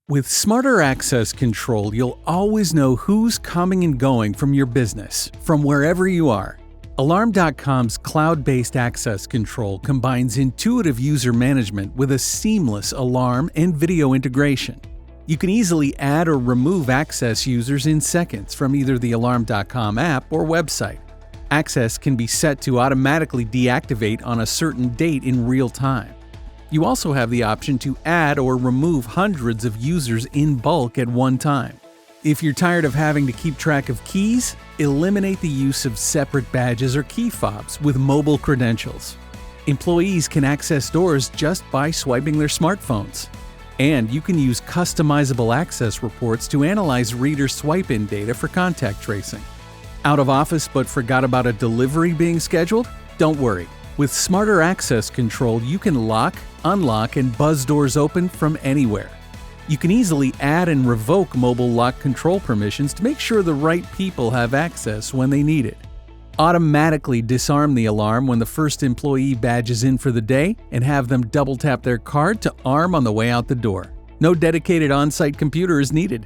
With smarter access control, you'll always know who's coming and going from your business, from wherever you are. Alarm.com's cloud-based access control combines intuitive user management with a seamless alarm and video integration. You can easily add or remove access users in seconds from either the Alarm.com app or website. Access can be set to automatically deactivate on a certain date in real time. You also have the option to add or remove hundreds of users in bulk at one time. If you're tired of having to keep track of keys, eliminate the use of separate badges or key fobs with mobile credentials. Employees can access doors just by swiping their smartphones. And you can use customizable access reports to analyze reader swipe-in data for contact tracing. Out of office but forgot about a delivery being scheduled? Don't worry. With smarter access control, you can lock, unlock, and buzz doors open from anywhere. You can easily add and revoke mobile lock control permissions to make sure the right people have access when they need it. Automatically disarm the alarm when the first employee badges in for the day and have them double tap their card to arm on the way out the door. No dedicated on-site computer is needed.